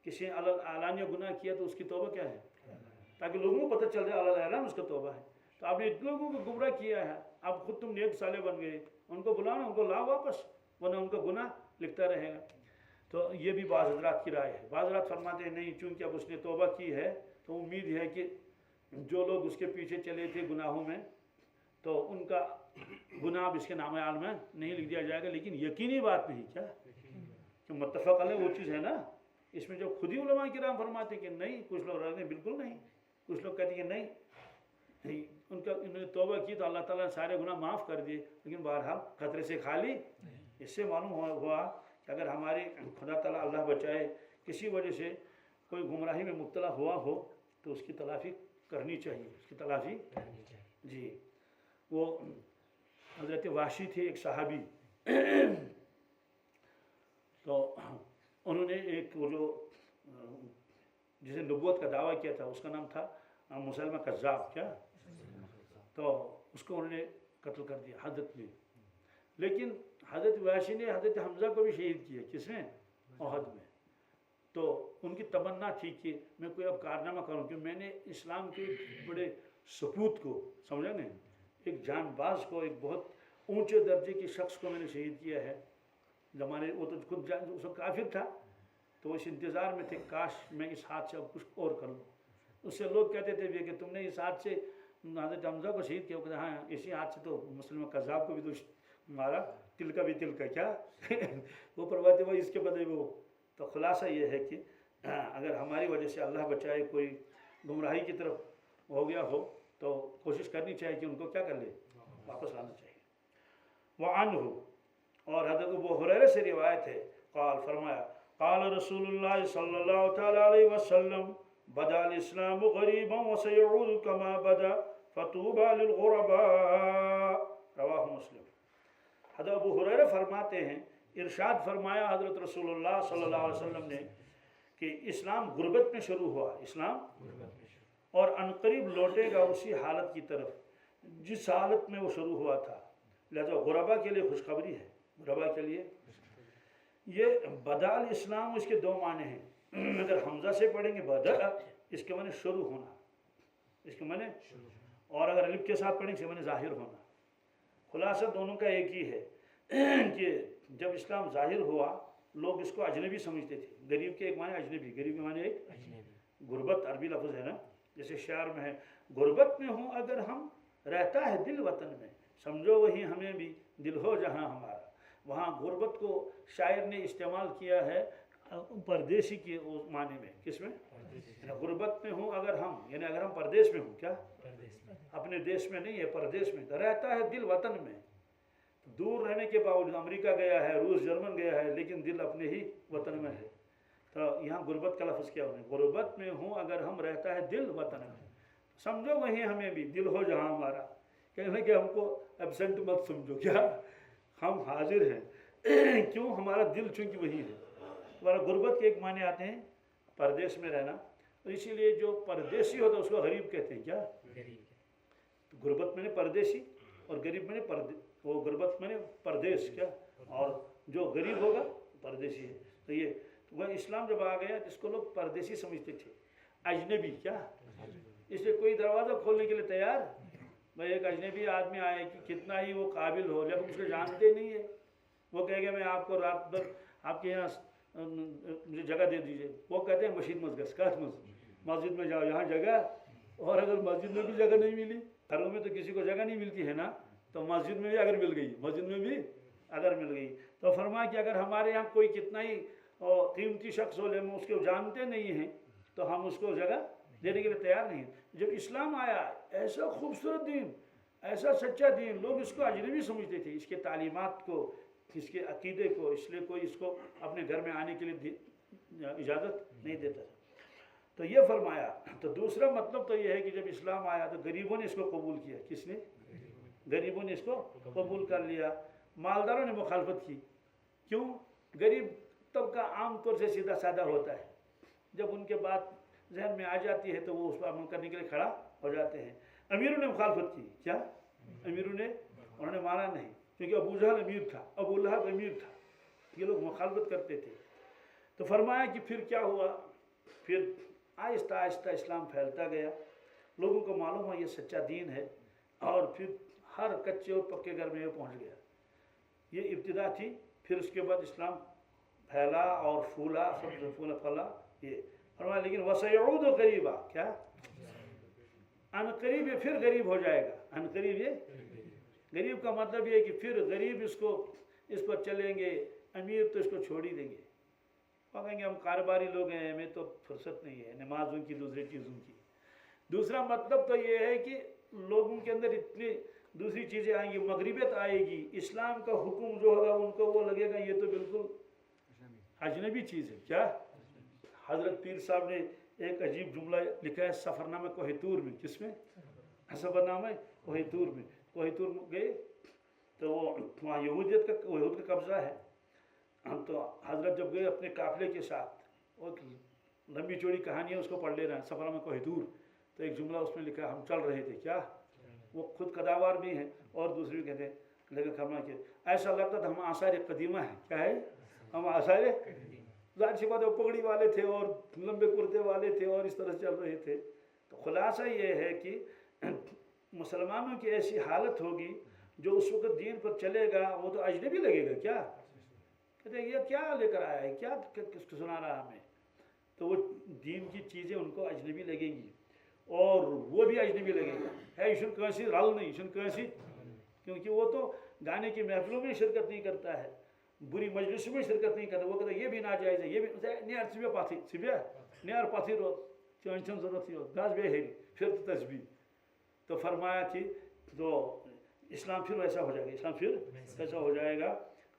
کسی نے اعلانیہ گناہ کیا تو اس کی توبہ کیا ہے، تاکہ لوگوں کو پتہ چل جائے اعلان اس کا توبہ ہے. تو آپ نے اتنے لوگوں کو گمراہ کیا ہے، اب خود تم نیک صالح بن گئے، ان کو بلانا، ان کو لا واپس، ورنہ ان کا گناہ لکھتا رہے گا. تو یہ بھی بعض حضرات کی رائے ہے. بعض حضرات فرماتے ہیں نہیں، چونکہ اب اس نے توبہ کی ہے تو امید ہے کہ جو لوگ اس کے پیچھے چلے تھے گناہوں میں تو ان کا گناہ اب اس کے نام اعمال میں نہیں لکھ دیا جائے گا. لیکن یقینی بات نہیں، کیا کہ متفق علیہ وہ چیز ہے نا. اس میں جو خود ہی علماء کرام فرماتے ہیں کہ نہیں، کچھ لوگ رہتے ہیں بالکل نہیں، کچھ لوگ کہتے ہیں کہ نہیں انہوں نے توبہ کی تو اللہ تعالیٰ نے سارے گناہ معاف کر دیے، لیکن بہرحال خطرے سے خالی. اس سے معلوم ہوا کہ اگر ہماری خدا تعالیٰ اللہ بچائے کسی وجہ سے کوئی گمراہی میں مبتلا ہوا ہو تو اس کی تلافی کرنی چاہیے، اس کی تلافی. جی، وہ حضرت واشی تھے ایک صحابی، تو انہوں نے ایک وہ جو جسے نبوت کا دعویٰ کیا تھا اس کا نام تھا مسلمہ کذاب، کیا، تو اس کو انہوں نے قتل کر دیا حضرت نے. لیکن حضرت واشی نے حضرت حمزہ کو بھی شہید کیا. کس میں؟ احد میں. تو ان کی تمنا تھی کہ میں کوئی اب کارنامہ کروں، کہ میں نے اسلام کے ایک بڑے سپوت کو، سمجھا نہیں، ایک جان باز کو، ایک بہت اونچے درجے کے شخص کو میں نے شہید کیا ہے. زمانے وہ تو خود اس وقت کافر تھا، تو اس انتظار میں تھے کاش میں اس ہاتھ سے اب کچھ اور کر لوں. اس سے لوگ کہتے تھے کہ تم نے اس ہاتھ سے حضرت حمزہ کو شہید کیا. وہ کہتے ہاں، اسی ہاتھ سے تو مسلم کذاب کو بھی تو مارا، تل کا بھی تل کا، کیا وہ پرواتے وہ اس کے بدلے وہ. تو خلاصہ یہ ہے کہ اگر ہماری وجہ سے اللہ بچائے کوئی گمراہی کی طرف ہو گیا ہو تو کوشش کرنی چاہیے کہ ان کو کیا کر لے، واپس لانا چاہیے. وعنہ، اور حضرت ابو ہریرہ سے روایت ہے، قال، فرمایا، قال رسول اللہ صلی اللہ تعالی علیہ وسلم بدا الاسلام غریبا وسيعود كما بدا فطوبى للغرباء، رواہ مسلم. حضرت ابو ہریرہ فرماتے ہیں، ارشاد فرمایا حضرت رسول اللہ صلی اللہ علیہ وسلم نے کہ اسلام غربت میں شروع ہوا، اسلام اور عنقریب لوٹے گا اسی حالت کی طرف جس حالت میں وہ شروع ہوا تھا. لہذا غربا کے لیے خوشخبری ہے، غربا کے لیے. یہ بدا الاسلام، اس کے دو معنی ہیں. اگر حمزہ سے پڑھیں گے بدا، اس کے معنی شروع ہونا، اس کے معنی، اور اگر الف کے ساتھ پڑھیں گے اس کے معنی ظاہر ہونا. خلاصہ دونوں کا ایک ہی ہے کہ جب اسلام ظاہر ہوا لوگ اس کو اجنبی سمجھتے تھے. غریب کے ایک معنی اجنبی، غریب کے معنی ایک غربت، عربی لفظ ہے نا. جیسے شعر میں ہے، غربت میں ہوں اگر ہم رہتا ہے دل وطن میں، سمجھو وہی ہمیں بھی دل ہو جہاں ہمارا. وہاں غربت کو شاعر نے استعمال کیا ہے پردیسی کے معنی میں. کس میں؟ غربت میں ہوں اگر ہم، یعنی اگر ہم پردیس میں ہوں، کیا اپنے دیش میں نہیں ہے، پردیس میں. رہتا ہے دل وطن میں، دور رہنے کے باوجود امریکہ گیا ہے، روس، جرمن گیا ہے، لیکن دل اپنے ہی وطن میں ہے. تو یہاں غربت کا لفظ کیا ہونا ہے؟ غربت میں ہوں اگر ہم رہتا ہے دل وطن میں، سمجھو وہیں ہمیں بھی دل ہو جہاں ہمارا. کہنا کہ ہم کو ایبسنٹ مت سمجھو، کیا ہم حاضر ہیں، کیوں؟ ہمارا دل چونکہ وہی ہے. ہمارا غربت کے ایک معنی آتے ہیں پردیس میں رہنا، تو اسی لیے جو پردیسی ہوتا ہے اس کو غریب کہتے ہیں. کیا؟ غربت میں نے پردیسی اور غریب میں نے وہ غربت میں نے پردیس، کیا، اور جو غریب ہوگا پردیسی ہے. تو یہ وہ اسلام جب آ گیا اس کو لوگ پردیسی سمجھتے تھے، اجنبی. کیا؟ اس لیے کوئی دروازہ کھولنے کے لیے تیار، بھائی ایک اجنبی آدمی آئے کہ کتنا ہی وہ قابل ہو، جب اس کو جانتے نہیں ہے وہ کہے گا میں آپ کو رات بھر آپ کے یہاں مجھے جگہ دے دیجیے. وہ کہتے ہیں مسجد مسگس کاٹ مسجد میں جاؤ، یہاں جگہ. اور اگر مسجد میں بھی جگہ نہیں ملی، گھروں میں تو کسی کو جگہ نہیں ملتی ہے نا، تو مسجد میں بھی اگر مل گئی، مسجد میں بھی اگر مل گئی، تو فرمایا کہ اگر ہمارے یہاں کوئی کتنا ہی قیمتی شخص ہو، ہم اس کو جانتے نہیں ہیں تو ہم اس کو جگہ دینے کے لیے تیار نہیں. جب اسلام آیا، ایسا خوبصورت دین، ایسا سچا دین، لوگ اس کو اجنبی سمجھتے تھے، اس کے تعلیمات کو، اس کے عقیدے کو، اس لیے کوئی اس کو اپنے گھر میں آنے کے لیے اجازت نہیں دیتا تھا. تو یہ فرمایا. تو دوسرا مطلب تو یہ ہے کہ جب اسلام آیا تو غریبوں نے اس کو قبول کیا. کس نے؟ غریبوں نے اس کو قبول کر لیا. مالداروں نے مخالفت کی. کیوں؟ غریب طبقہ عام طور سے سیدھا سادہ ہوتا ہے، جب ان کے بات ذہن میں آ جاتی ہے تو وہ اس پر عمل کرنے کے لیے کھڑا ہو جاتے ہیں۔ امیروں نے مخالفت کی، کیا امیروں نے؟ انہوں نے مانا نہیں، کیونکہ ابو جہل امیر تھا، ابو لہب امیر تھا، یہ لوگ مخالفت کرتے تھے۔ تو فرمایا کہ پھر کیا ہوا، پھر آہستہ آہستہ اسلام پھیلتا گیا، لوگوں کو معلوم ہوا یہ سچا دین ہے، اور پھر ہر کچے اور پکے گھر میں یہ پہنچ گیا۔ یہ ابتدا تھی، پھر اس کے بعد اسلام پھیلا اور پھولا، پھلا یہ فرمایا۔ لیکن وَسَيَعُودُ قَرِيبًا، کیا ان قریب یہ پھر غریب ہو جائے گا۔ ان قریب یہ غریب کا مطلب یہ ہے کہ پھر غریب اس پر چلیں گے، امیر تو اس کو چھوڑ ہی دیں گے، وہ کہیں گے ہم کاروباری لوگ ہیں، ہمیں تو فرصت نہیں ہے نمازوں کی، دوسری چیزوں کی۔ دوسرا مطلب تو یہ ہے کہ لوگوں کے اندر اتنی دوسری چیزیں آئیں گی، مغربیت آئے گی، اسلام کا حکم جو ہوگا ان کو وہ لگے گا یہ تو بالکل اجنبی چیز ہے۔ کیا حضرت پیر صاحب نے ایک عجیب جملہ لکھا ہے سفر نامہ کوہ طور میں، کس میں؟ سفر نامہ کوہ طور میں۔ کوہ طور گئے تو وہاں یہود کا قبضہ ہے، ہم تو حضرت جب گئے اپنے قافلے کے ساتھ، اور لمبی چوڑی کہانی ہے، اس کو پڑھ لے رہے ہیں، سفر نامہ کوہ طور، تو ایک جملہ اس میں لکھا، ہم چل رہے تھے، کیا وہ خود قداوار بھی ہیں اور دوسرے بھی کہتے ہیں، لیکن فرمایا کہ ایسا لگتا تھا ہم آثار قدیمہ ہیں۔ کیا ہے؟ ہم آثار، ظاہر سی بات ہے وہ پگڑی والے تھے اور لمبے کرتے والے تھے اور اس طرح چل رہے تھے۔ تو خلاصہ یہ ہے کہ مسلمانوں کی ایسی حالت ہوگی جو اس وقت دین پر چلے گا وہ تو اجنبی لگے گا۔ کیا کہتے ہیں یہ کیا لے کر آیا ہے، کیا کس کو سنا رہا ہمیں؟ تو وہ دین کی چیزیں ان کو اجنبی لگیں گی اور وہ بھی اجنبی لگے گا، ہے یہ کنسی رل نہیں، کنسی، کیونکہ وہ تو گانے کی محفلوں میں شرکت نہیں کرتا ہے، بری مجلسوں میں شرکت نہیں کرتا، وہ کہتا ہے یہ بھی ناجائز ہے، یہ بھی نیار صبح پاتھی صبح نیار پاتھی رو چون ضرورت ہو گاز بے ہیری پھر تو تسبیح۔ تو فرمایا کہ تو اسلام پھر ویسا ہو جائے گا، اسلام پھر ویسا ہو جائے گا،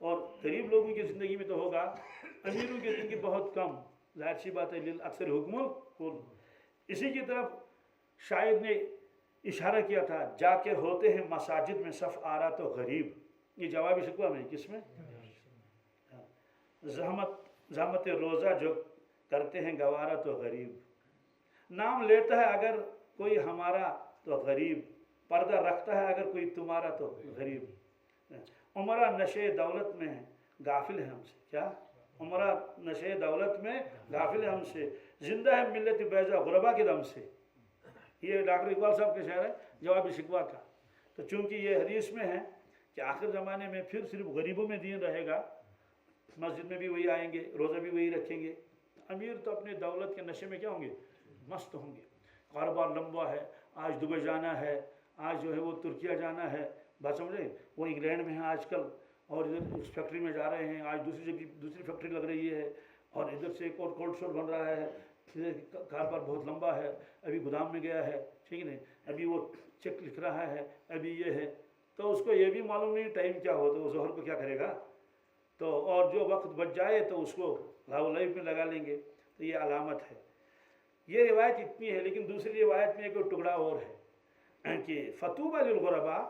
اور غریب لوگوں کی زندگی میں تو ہوگا، امیروں کی زندگی بہت کم، ظاہر سی بات ہے، اکثر حکم الکل۔ اسی کی طرف شاعر نے اشارہ کیا تھا، جا کے ہوتے ہیں مساجد میں صف آرا تو غریب، یہ جوابی شکوہ میں کس میں؟ زحمت روزہ جو کرتے ہیں گوارا تو غریب، نام لیتا ہے اگر کوئی ہمارا تو غریب، پردہ رکھتا ہے اگر کوئی تمہارا تو غریب، عمرہ نشے دولت میں غافل ہے ہم سے۔ کیا عمرہ نشے دولت میں غافل ہے ہم سے، زندہ ہے ملت بیضا غربا کے دم سے۔ یہ ڈاکٹر اقبال صاحب کا شعر ہے جواب شکوہ کا۔ تو چونکہ یہ حدیث میں ہے کہ آخر زمانے میں پھر صرف غریبوں میں دین رہے گا، مسجد میں بھی وہی آئیں گے، روزہ بھی وہی رکھیں گے، امیر تو اپنے دولت کے نشے میں کیا ہوں گے؟ مست ہوں گے، کاروبار لمبا ہے، آج دبئی جانا ہے، آج جو ہے وہ ترکیہ جانا ہے، بات سمجھے، وہ انگلینڈ میں ہیں آج کل، اور ادھر اس فیکٹری میں جا رہے ہیں، آج دوسری فیکٹری لگ رہی ہے، اور ادھر سے ایک اور کولڈ اسٹور بن رہا ہے، کاروبار بہت لمبا ہے، ابھی گودام میں گیا ہے، ٹھیک ہے، ابھی وہ چیک لکھ رہا ہے، ابھی یہ ہے، تو اس کو یہ بھی معلوم نہیں ٹائم کیا ہو تو وہ ظہر کو کیا کرے گا، تو اور جو وقت بچ جائے تو اس کو لاؤ لائف میں لگا لیں گے، تو یہ علامت ہے۔ یہ روایت اتنی ہے، لیکن دوسری روایت میں ایک ٹکڑا اور ہے کہ فتوبہ للغرباء،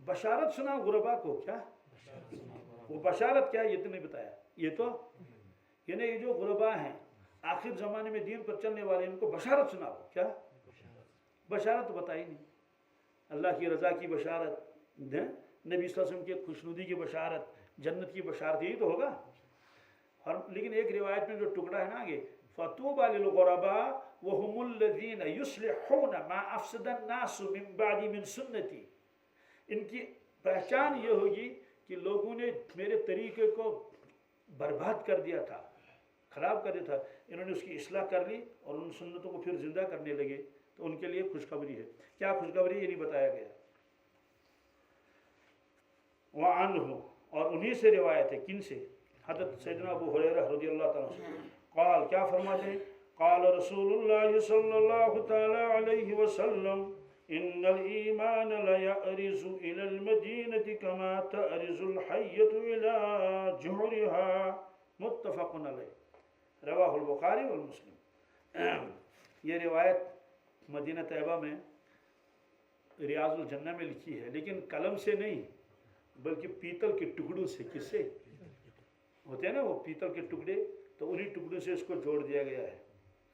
بشارت سنا غربا کو، کیا وہ بشارت کیا ہے یہ تو نہیں بتایا، یہ تو یعنی یہ جو غربا ہیں آخر زمانے میں دین پر چلنے والے ان کو بشارت سناؤ، کیا بشارت تو بتائی نہیں، اللہ کی رضا کی بشارت، نبی صلی اللہ علیہ وسلم کی خوشنودی کی بشارت، جنت کی بشارت، یہی تو ہوگا۔ اور لیکن ایک روایت میں جو ٹکڑا ہے نا آگے، فَطُوبَى لِلْغُرَبَاءِ وَهُمُ الَّذِينَ يُصْلِحُونَ مَا أَفْسَدَ النَّاسُ مِن بَعْدِ مِن سُنَّتِي، ان کی پہچان یہ ہوگی کہ لوگوں نے میرے طریقے کو برباد کر دیا تھا، خراب کر دیا تھا، انہوں نے اس کی اصلاح کر لی اور ان سنتوں کو پھر زندہ کرنے لگے، تو ان کے لیے خوشخبری ہے۔ کیا خوشخبری؟ یہ نہیں بتایا گیا۔ وعنہ، اور انہی سے روایت ہے، کن سے؟ حضرت سیدنا ابو ہریرہ رضی اللہ تعالیٰ عنہ، قال، کیا فرماتے ہیں؟ قال رسول اللہ صلی اللہ تعالی علیہ وسلم، ان الایمان لیأرز الى المدینة کما تأرز الحیۃ الى جحرها، متفق علیہ، رواہ البخاری والمسلم۔ یہ روایت مدینہ طیبہ میں ریاض الجنہ میں لکھی ہے، لیکن قلم سے نہیں بلکہ پیتل کے ٹکڑوں سے، کس سے ہوتے ہیں نا وہ پیتل کے ٹکڑے، تو انہی ٹکڑوں سے اس کو جوڑ دیا گیا ہے،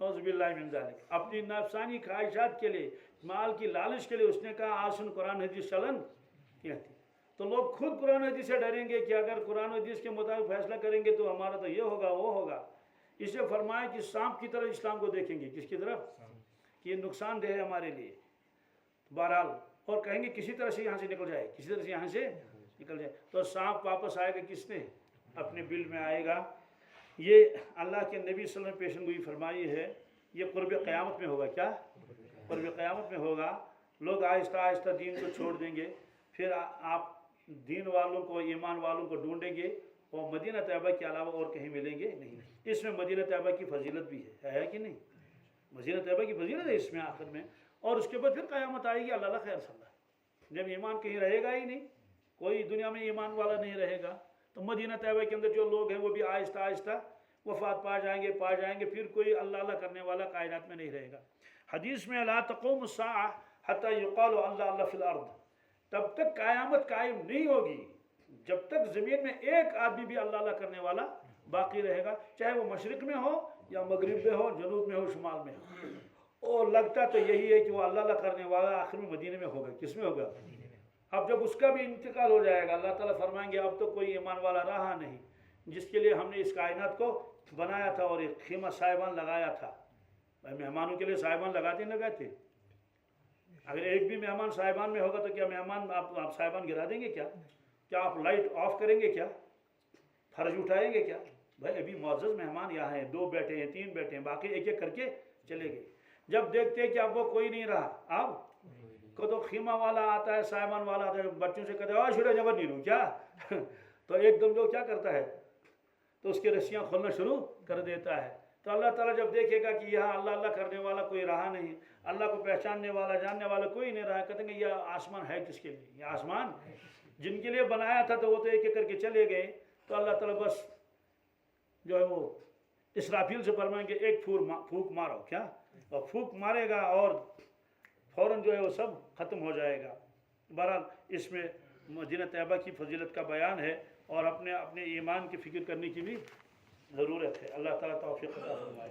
نعوذ باللہ من ذالک، اپنی نفسانی خواہشات کے لیے، مال کی لالچ کے لیے اس نے کہا آسن قرآن حدیث چلن کہتی۔ تو لوگ خود قرآن حدیث سے ڈریں گے کہ اگر قرآن حدیث کے مطابق فیصلہ کریں گے تو ہمارا تو یہ ہوگا وہ ہوگا۔ اسے فرمایا کہ سانپ کی طرح اسلام کو دیکھیں گے، کس کی طرف کہ یہ نقصان دہ ہے ہمارے لیے، بہرحال، اور کہیں گے کسی طرح سے یہاں سے نکل جائے، کسی طرح سے یہاں سے نکل جائے۔ تو سانپ واپس آئے گا کس نے؟ اپنے بل میں آئے گا۔ یہ اللہ کے نبی صلی اللہ علیہ وسلم نے پیشن گوئی فرمائی ہے، یہ قرب قیامت میں ہوگا۔ کیا قرب قیامت میں ہوگا؟ لوگ آہستہ آہستہ دین کو چھوڑ دیں گے، پھر آپ دین والوں کو، ایمان والوں کو ڈھونڈیں گے، اور مدینہ طیبہ کے علاوہ اور کہیں ملیں گے نہیں۔ اس میں مدینہ طیبہ کی فضیلت بھی ہے کہ نہیں؟ مدینہ طیبہ کی فضیلت ہے اس میں آخر میں، اور اس کے بعد پھر قیامت آئے گی، اللہ خیر صلی اللہ، جب ایمان کہیں رہے گا ہی نہیں، کوئی دنیا میں ایمان والا نہیں رہے گا، تو مدینہ طیبہ کے اندر جو لوگ ہیں وہ بھی آہستہ آہستہ وفات پا جائیں گے، پھر کوئی اللہ کرنے والا کائنات میں نہیں رہے گا۔ حدیث میں لا تقوم الساعہ حتی یقال اللہ فی الارض، تب تک قیامت قائم نہیں ہوگی جب تک زمین میں ایک آدمی بھی اللہ کرنے والا باقی رہے گا، چاہے وہ مشرق میں ہو یا مغرب میں ہو، جنوب میں ہو، شمال میں ہو۔ اور لگتا تو یہی ہے کہ وہ اللہ کرنے والا آخر میں مدینے میں ہوگا۔ کس میں ہوگا؟ اب جب اس کا بھی انتقال ہو جائے گا، اللہ تعالیٰ فرمائیں گے اب تو کوئی ایمان والا رہا نہیں، جس کے لیے ہم نے اس کائنات کو بنایا تھا اور ایک خیمہ صاحبان لگایا تھا۔ مہمانوں کے لیے صاحبان لگاتے؟ اگر ایک بھی مہمان صاحبان میں ہوگا تو کیا مہمان آپ صاحبان گرا دیں گے؟ کیا آپ لائٹ آف کریں گے؟ کیا فرض اٹھائیں گے؟ کیا بھائی ابھی معزز مہمان یہاں ہیں، 2 بیٹھے ہیں، 3 بیٹھے ہیں، باقی ایک ایک کر کے چلے گئے۔ جب دیکھتے ہیں کہ اب وہ کوئی نہیں رہا، اب کو تو خیمہ والا آتا ہے، صاحبان والا آتا ہے، بچوں سے کہتے ہیں چھوٹے جبر نہیں لوں کیا تو ایک دم جو کیا کرتا ہے تو اس کی رسیاں کھولنا شروع کر دیتا ہے۔ تو اللہ تعالیٰ جب دیکھے گا کہ یہاں اللہ کرنے والا کوئی رہا نہیں، اللہ کو پہچاننے والا جاننے والا کوئی نہیں رہا، کہتے ہیں یہ آسمان ہے کس کے لیے؟ یہ آسمان جن کے لیے بنایا تھا تو وہ تو ایک ایک کر کے چلے گئے۔ تو اللہ تعالیٰ بس جو ہے وہ اسرافیل سے فرمائیں گے ایک پھونک مارو، کیا اور پھونک مارے گا اور فوراً جو ہے وہ سب ختم ہو جائے گا۔ بہرحال اس میں مدینہ طیبہ کی فضیلت کا بیان ہے، اور اپنے ایمان کی فکر کرنے کی بھی ضرورت ہے۔ اللہ تعالیٰ توفیق عطا فرمائے۔